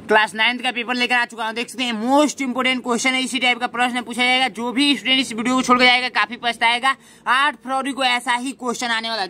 Class 9th का paper लेकर आ चुका हूँ। देख सकते हैं मोस्ट इंपोर्टेंट क्वेश्चन है, इसी टाइप का प्रश्न पूछा जाएगा। जो भी स्टूडेंट इस वीडियो को छोड़कर जाएगा काफी पछताएगा। 8 फरवरी को ऐसा ही क्वेश्चन आने वाला।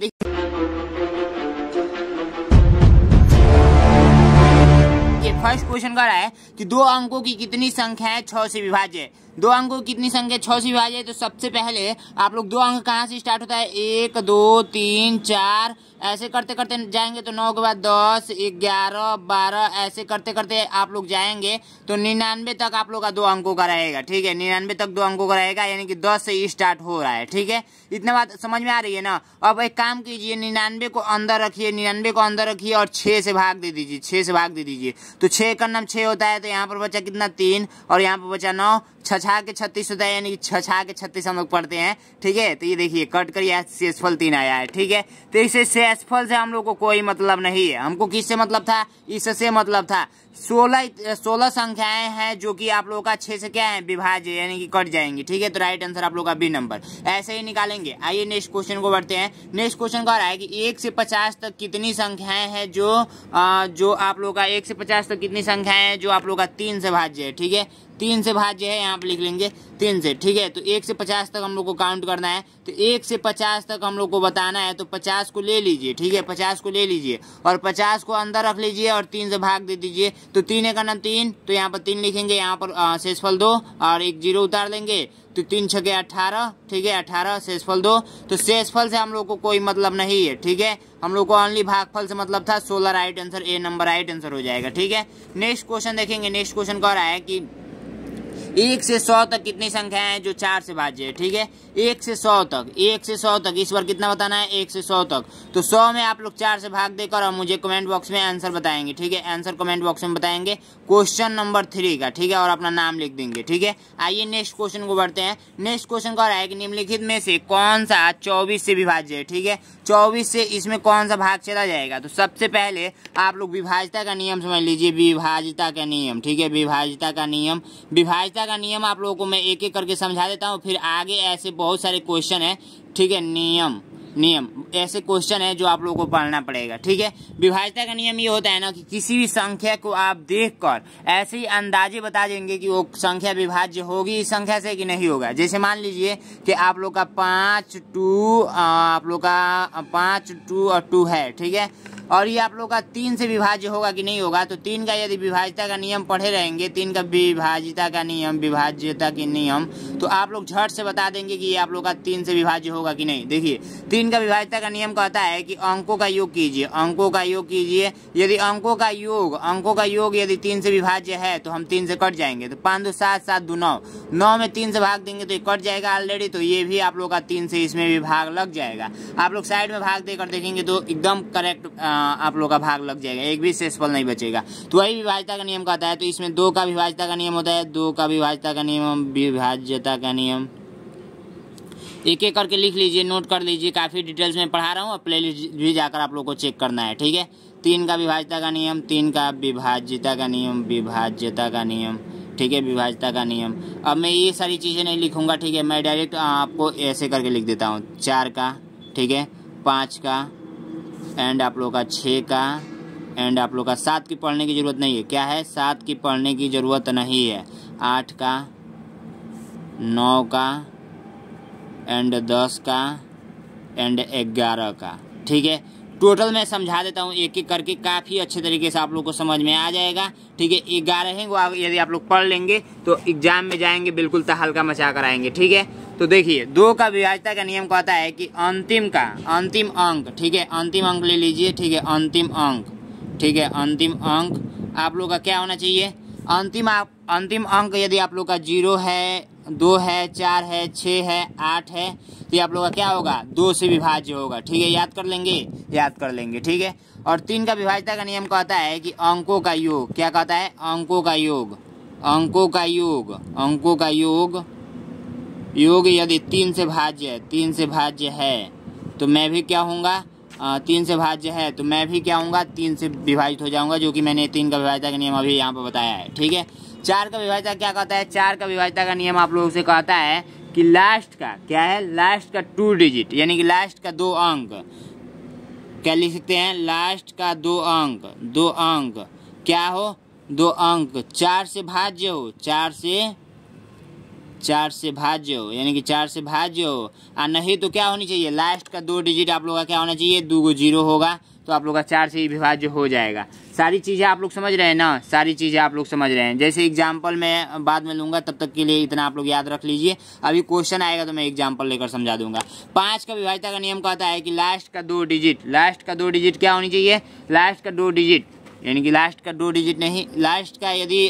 फर्स्ट क्वेश्चन कर रहा है कि 2 अंकों की कितनी संख्या है 6 से विभाज्य है। 2 अंकों की कितनी संख्या 6 से विभाज्य है। तो सबसे पहले आप लोग 2 अंक कहाँ से स्टार्ट होता है, 1 2 3 4 ऐसे करते करते जाएंगे तो 9 के बाद 10 11 12 ऐसे करते करते आप लोग जाएंगे तो 99 तक आप लोग का 2 अंकों का रहेगा। ठीक है, 99 तक 2 अंकों का रहेगा, यानी कि 10 से स्टार्ट हो रहा है। ठीक है, इतना बात समझ में आ रही है ना। अब एक काम कीजिए, 99 को अंदर रखिए, 99 को अंदर रखिए और 6 से भाग दे दीजिए। 6 से भाग दे दीजिए तो 6 का नाम 6 होता है, तो यहाँ पर बचा कितना 3 और यहाँ पर बचा 9। 6 के 36 होता है, यानी कि 6 के 36 हम लोग पढ़ते हैं। ठीक है, तो ये देखिए कट कर यह शेषफल 3 आया है। ठीक है, तो इसे शेषफल से हम लोग को कोई मतलब नहीं है। हमको किससे मतलब था, इससे मतलब था। 16 संख्याएं हैं जो कि आप लोगों का 6 से क्या है विभाज्य, यानी कि कट जाएंगी। ठीक है, तो राइट आंसर आप लोग का बी नंबर ऐसे ही निकालेंगे। आइए नेक्स्ट क्वेश्चन को बढ़ते हैं। नेक्स्ट क्वेश्चन कह रहा है कि 1 से 50 तक कितनी संख्याएं हैं जो आप लोग का 1 से 50 तक कितनी संख्याएं हैं जो आप लोग का 3 से भाज्य है। ठीक है, 3 से भाज्य है, यहाँ पे लिख लेंगे 3 से। ठीक है, तो 1 से 50 तक हम लोग को काउंट करना है। तो 1 से 50 तक हम लोग को बताना है, तो 50 को ले लीजिए। ठीक है, 50 को ले लीजिए और 50 को अंदर रख लीजिए और 3 से भाग दे दीजिए। तो 3 का नाम 3, तो यहाँ पर 3 लिखेंगे, यहाँ पर शेषफल 2 और एक 0 उतार लेंगे। तो 3 छके 18। ठीक है, 18 शेषफल 2। तो शेषफल से हम लोग को कोई मतलब नहीं है। ठीक है, हम लोग को ओनली भागफल से मतलब था। 16 राइट आंसर, ए नंबर राइट आंसर हो जाएगा। ठीक है, नेक्स्ट क्वेश्चन देखेंगे। नेक्स्ट क्वेश्चन कह रहा है कि 1 से 100 तक कितनी संख्या है जो 4 से भाज्य है। ठीक है, 1 से 100 तक, 1 से 100 तक इस बार कितना बताना है, 1 से 100 तक। तो 100 में आप लोग 4 से भाग देकर और मुझे कमेंट बॉक्स में आंसर बताएंगे। ठीक है, आंसर कमेंट बॉक्स में बताएंगे क्वेश्चन नंबर 3 का। ठीक है, और अपना नाम लिख देंगे। ठीक है, आइए नेक्स्ट क्वेश्चन को बढ़ते हैं। नेक्स्ट क्वेश्चन कह रहा है कि निम्नलिखित में से कौन सा 24 से विभाज्य है। ठीक है, 24 से इसमें कौन सा भाग चला जाएगा। तो सबसे पहले आप लोग विभाज्यता का नियम समझ लीजिए, विभाज्यता का नियम। ठीक है, विभाज्यता का नियम, विभाज्यता का नियम आप लोगों को मैं एक एक करके समझा देता हूँ, फिर आगे ऐसे बहुत सारे क्वेश्चन है। ठीक है, नियम ऐसे क्वेश्चन है जो आप लोगों को पढ़ना पड़ेगा। ठीक है, विभाज्यता का नियम ये होता है ना कि किसी भी संख्या को आप देखकर ऐसे ही अंदाजे बता देंगे कि वो संख्या विभाज्य होगी इस संख्या से कि नहीं होगा। जैसे मान लीजिए कि आप लोग का 5 2 आप लोग का 5 2 और 2 है। ठीक है, और ये आप लोग का 3 से विभाज्य होगा कि नहीं होगा। तो 3 का यदि विभाज्यता का नियम पढ़े रहेंगे, 3 का विभाज्यता का नियम, विभाज्यता के नियम, तो आप लोग झट से बता देंगे कि ये आप लोग का 3 से विभाज्य होगा कि नहीं। देखिए 3 का विभाज्यता का नियम कहता है कि अंकों का योग कीजिए, अंकों का योग कीजिए। यदि अंकों का योग यदि 3 से विभाज्य है तो हम 3 से कट जाएंगे। तो 5 2 7 7 2 9, 9 में 3 से भाग देंगे तो ये कट जाएगा ऑलरेडी। तो ये भी आप लोग का 3 से इसमें भी भाग लग जाएगा। आप लोग साइड में भाग देकर देखेंगे तो एकदम करेक्ट आप लोग का भाग लग जाएगा, एक भी शेषफल नहीं बचेगा। तो वही विभाज्यता का नियम कहता है। तो इसमें 2 का विभाज्यता का नियम होता है, 2 का विभाज्यता का नियम, विभाज्यता का नियम एक एक करके लिख लीजिए, नोट कर लीजिए। काफ़ी डिटेल्स में पढ़ा रहा हूँ और प्लेलिस्ट भी जाकर आप लोग को चेक करना है। ठीक है, 3 का विभाज्यता का नियम, 3 का विभाज्यता का नियम, विभाज्यता का नियम। ठीक है, विभाज्यता का नियम। अब मैं ये सारी चीज़ें नहीं लिखूंगा। ठीक है, मैं डायरेक्ट आपको ऐसे करके लिख देता हूँ। 4 का, ठीक है, 5 का, एंड आप लोग का 6 का, एंड आप लोग का 7 की पढ़ने की ज़रूरत नहीं है। क्या है, 7 की पढ़ने की ज़रूरत नहीं है। 8 का, 9 का, एंड 10 का, एंड 11 का। ठीक है, टोटल मैं समझा देता हूँ एक एक करके, काफ़ी अच्छे तरीके से आप लोग को समझ में आ जाएगा। ठीक है, 11 को यदि आप लोग पढ़ लेंगे तो एग्जाम में जाएंगे बिल्कुल तहलका मचा कर आएंगे। ठीक है, तो देखिए 2 का विभाज्यता का नियम कहता है कि अंतिम अंक। ठीक है, अंतिम अंक ले लीजिए। ठीक है, अंतिम अंक। ठीक है, अंतिम अंक आप लोग का क्या होना चाहिए, अंतिम अंक यदि आप लोग का 0 है, 2 है, 4 है, 6 है, 8 है, तो ये आप लोग का क्या होगा, 2 से विभाज्य होगा। ठीक है, याद कर लेंगे। ठीक है, और 3 का विभाज्यता का नियम कहता है कि अंकों का योग, क्या कहता है, अंकों का योग यदि 3 से भाज्य है तो मैं भी क्या होऊंगा, 3 से भाज्य है तो मैं भी क्या होऊंगा, 3 से विभाजित हो जाऊंगा, जो कि मैंने 3 का विभाज्यता का नियम अभी यहाँ पर बताया है। ठीक है, 4 का विभाज्यता क्या कहता है, 4 का विभाज्यता का नियम आप लोगों से कहता है कि लास्ट का क्या है, लास्ट का 2 डिजिट, यानी कि लास्ट का 2 अंक, क्या लिख सकते हैं, लास्ट का 2 अंक क्या हो, दो अंक 4 से भाज्य हो, 4 से भाज्य हो, यानी कि 4 से भाज्य हो। और नहीं तो क्या होनी चाहिए, लास्ट का 2 डिजिट आप लोग का क्या होना चाहिए, 2 0 होगा, तो आप लोग का 4 से ही विभाज्य हो जाएगा। सारी चीज़ें आप लोग समझ रहे हैं ना, सारी चीज़ें आप लोग समझ रहे हैं। जैसे एग्जाम्पल मैं बाद में लूँगा, तब तक के लिए इतना आप लोग याद रख लीजिए। अभी क्वेश्चन आएगा तो मैं एग्जाम्पल लेकर समझा दूंगा। 5 का विभाज्यता का नियम कहता है कि लास्ट का 2 डिजिट क्या होनी चाहिए, लास्ट का 2 डिजिट, यानी कि लास्ट का 2 डिजिट नहीं, लास्ट का यदि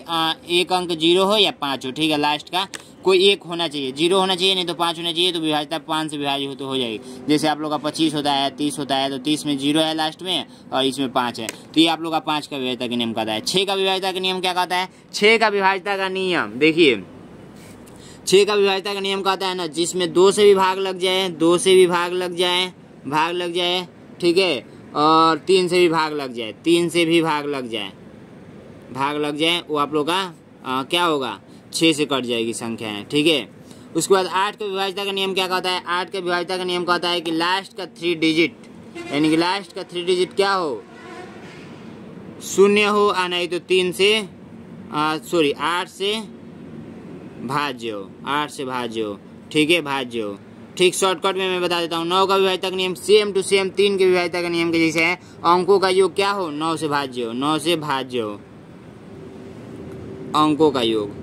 एक अंक 0 हो या 5 हो, ठीक है, लास्ट का कोई एक होना चाहिए, 0 होना चाहिए, नहीं तो 5 होना चाहिए, तो विभाज्यता 5 से विभाज्य हो तो हो जाएगी। जैसे आप लोग का 25 होता है, 30 होता है, तो 30 में 0 है लास्ट में और इसमें 5 है, तो ये आप लोग का 5 का विभाज्यता का नियम कहता है। 6 का विभाज्यता का नियम क्या कहता है, 6 का विभाज्यता का नियम देखिए, 6 का विभाज्यता का नियम कहता है ना, जिसमें 2 से भी भाग लग जाए, 2 से भी भाग लग जाए, ठीक है, और 3 से भी भाग लग जाए, 3 से भी भाग लग जाए, वो आप लोग का क्या होगा, 6 से कट जाएगी संख्या है, ठीक है। उसके बाद 8 का विभाज्यता का नियम क्या कहता है, 8 का विभाज्यता का नियम कहता है कि लास्ट का 3 डिजिट, यानी कि लास्ट का 3 डिजिट क्या हो, 0 हो, और नहीं तो 3 से 8 से भाज्य हो, 8 से भाज्य हो, ठीक है, भाज्य हो, ठीक। शॉर्टकट में मैं बता देता हूँ। 9 का विभाज्यता का नियम सेम टू सेम 3 के विभाज्यता का नियम के जैसे है, अंकों का योग क्या हो, 9 से भाज्य हो, 9 से भाज्य हो, अंकों का योग,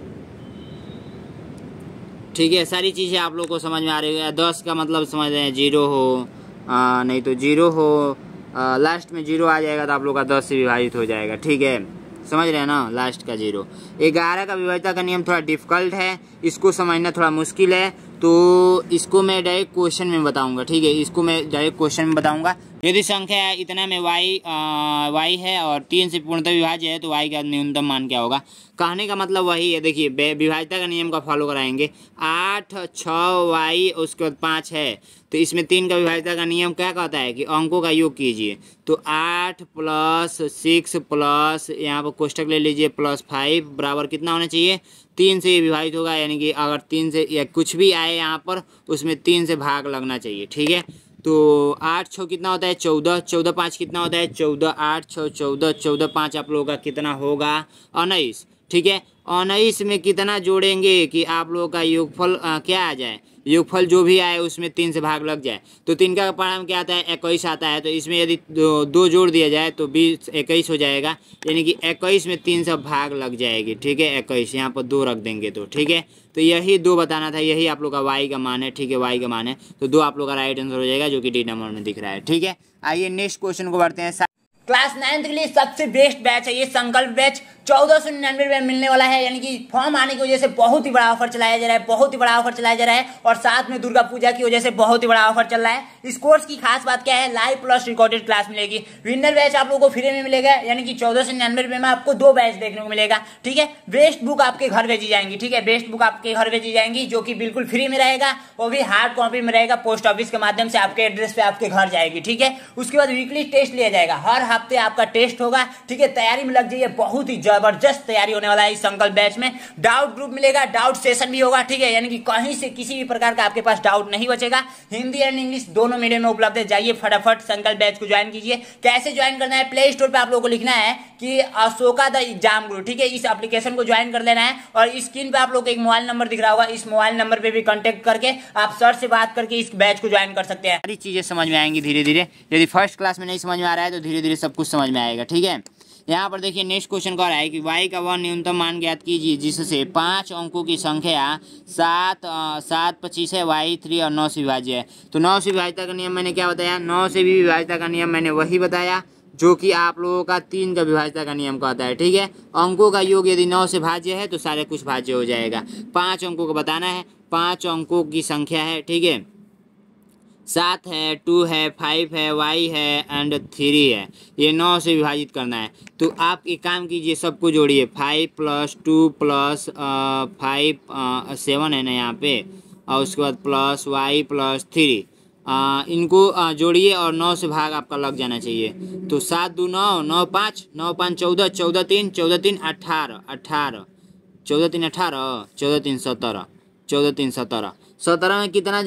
ठीक है। सारी चीज़ें आप लोग को समझ में आ रही है। 10 का मतलब समझ रहे हैं, 0 हो, नहीं तो 0 हो, लास्ट में 0 आ जाएगा तो आप लोग का 10 से विभाजित हो जाएगा, ठीक है, समझ रहे हैं ना, लास्ट का 0। 11 का विभाज्यता का नियम थोड़ा डिफिकल्ट है, इसको समझना थोड़ा मुश्किल है, तो इसको मैं डायरेक्ट क्वेश्चन में बताऊंगा, ठीक है, इसको मैं डायरेक्ट क्वेश्चन में बताऊंगा। यदि संख्या इतना में y है और 3 से पूर्णतः विभाज्य है, तो y का न्यूनतम मान क्या होगा। कहने का मतलब वही है, देखिए विभाज्यता का नियम का फॉलो कराएंगे। 8 6 y उसके बाद 5 है, तो इसमें 3 का विभाज्यता का नियम क्या कहता है कि अंकों का योग कीजिए, तो 8 + 6 प्लस यहाँ पर कोष्टक ले लीजिए +5 बराबर कितना होना चाहिए, 3 से विभाजित होगा, यानी कि अगर 3 से या कुछ भी आए यहाँ पर उसमें 3 से भाग लगना चाहिए, ठीक है। तो 8 6 कितना होता है 14, 14 5 कितना होता है 14, 8 6 14, 14 5 आप लोगों का कितना होगा 19, ठीक है। 19 में कितना जोड़ेंगे कि आप लोगों का योगफल क्या आ जाए, योगफल जो भी आए उसमें 3 से भाग लग जाए, तो 3 का परिणाम क्या आता है 21 आता है, तो इसमें यदि 2 जोड़ दिया जाए तो 20 21 हो जाएगा, यानी कि 21 में 3 से भाग लग जाएगी, ठीक है। 21 यहाँ पर 2 रख देंगे तो, ठीक है, तो यही 2 बताना था, यही आप लोग का y का मान है, ठीक है, y का मान है, तो 2 आप लोग का राइट आंसर हो जाएगा, जो कि डी नंबर में दिख रहा है, ठीक है। आइए नेक्स्ट क्वेश्चन को बढ़ते हैं। क्लास 9th के लिए सबसे बेस्ट बैच है ये संकल्प बैच, 1499 में मिलने वाला है, यानी कि फॉर्म आने की वजह से बहुत ही बड़ा ऑफर चलाया जा रहा है, बहुत ही बड़ा ऑफर चलाया जा रहा है, और साथ में दुर्गा पूजा की वजह से बहुत ही बड़ा ऑफर चल रहा है। इस कोर्स की खास बात क्या है, लाइव प्लस रिकॉर्डेड क्लास मिलेगी, विनर बैच आप लोगों को फ्री में मिलेगा, यानी कि 1499 में आपको 2 बैच देखने को मिलेगा, ठीक है। बेस्ट बुक आपके घर भेजी जाएंगी, ठीक है, बेस्ट बुक आपके घर भेजी जाएंगी, जो कि बिल्कुल फ्री में रहेगा, वो भी हार्ड कॉपी में रहेगा, पोस्ट ऑफिस के माध्यम से आपके एड्रेस पे आपके घर जाएगी, ठीक है। उसके बाद वीकली टेस्ट लिया जाएगा, हर हफ्ते आपका टेस्ट होगा, ठीक है। तैयारी में लग जाइए, बहुत ही जबरदस्त तैयारी होने वाला है इस संकल्प बैच में। डाउट ग्रुप मिलेगा, डाउट सेशन भी होगा, ठीक है, यानी कि कहीं से किसी भी प्रकार का आपके पास डाउट नहीं बचेगा। हिंदी एंड इंग्लिश दोनों मीडियम में उपलब्ध है। जाइए फटाफट संकल्प बैच को ज्वाइन कीजिए। कैसे ज्वाइन करना है, प्ले स्टोर पे आप लोगों को लिखना है कि अशोका द एग्जाम गुरु, ठीक है, इस एप्लीकेशन को ज्वाइन कर लेना है, और स्क्रीन पे आप लोग को एक मोबाइल नंबर दिख रहा होगा, इस मोबाइल नंबर पे भी कांटेक्ट करके आप सर से बात करके इस बैच को ज्वाइन कर सकते हैं। सारी चीजें समझ में आएंगी धीरे धीरे, यदि फर्स्ट क्लास में नहीं समझ में आ रहा है तो धीरे धीरे सब कुछ समझ में आएगा, ठीक है। यहाँ पर देखिए नेक्स्ट क्वेश्चन कह रहा है कि y का वह न्यूनतम मान ज्ञात कीजिए जिससे 5 अंकों की संख्या 7 25 है, y 3 और 9 से विभाज्य है। तो 9 से विभाज्यता का नियम मैंने क्या बताया, 9 से भी विभाज्यता का नियम मैंने वही बताया जो कि आप लोगों का 3 का विभाज्यता का नियम कहता है, ठीक है। अंकों का योग यदि 9 से भाज्य है तो सारे कुछ भाज्य हो जाएगा। 5 अंकों को बताना है, 5 अंकों की संख्या है, ठीक है, 7 है, 2 है, 5 है, y है एंड 3 है, ये 9 से विभाजित करना है। तो आप एक काम कीजिए, सबको जोड़िए, 5 + 2 + 5 7 है ना यहाँ पे, और उसके बाद प्लस y + 3 इनको जोड़िए और 9 से भाग आपका लग जाना चाहिए। तो 7 2 9, 9 5, 9 5 14, 14 3, 14 3 18, 18, 14 3 18, 14 3 17, 14 3 17, 17 में कितना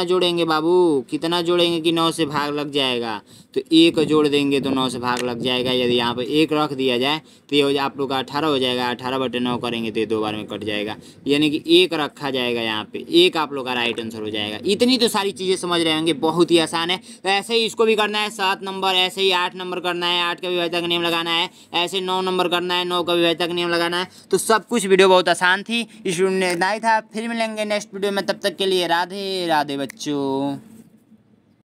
जोड़ेंगे बाबू, कितना जोड़ेंगे कि 9 से भाग लग जाएगा। तो 1 जोड़ देंगे तो 9 से भाग लग जाएगा। यदि यहाँ पर 1 रख दिया जाए तो ये आप लोग का 18 हो जाएगा। 18/9 करेंगे तो ये 2 बार में कट जाएगा, यानी कि 1 रखा जाएगा यहाँ पे। 1 आप लोग का राइट आंसर हो जाएगा। इतनी तो सारी चीज़ें समझ रहे होंगे, बहुत ही आसान है। तो ऐसे ही इसको भी करना है 7 नंबर, ऐसे ही 8 नंबर करना है, 8 का विभाजक नियम लगाना है, ऐसे 9 नंबर करना है, 9 का विभाजक नियम लगाना है। तो सब कुछ वीडियो बहुत आसान थी, इस वीडियो में इतना ही था। फिर मिलेंगे नेक्स्ट वीडियो में, तब तक के लिए राधे राधे बच्चों।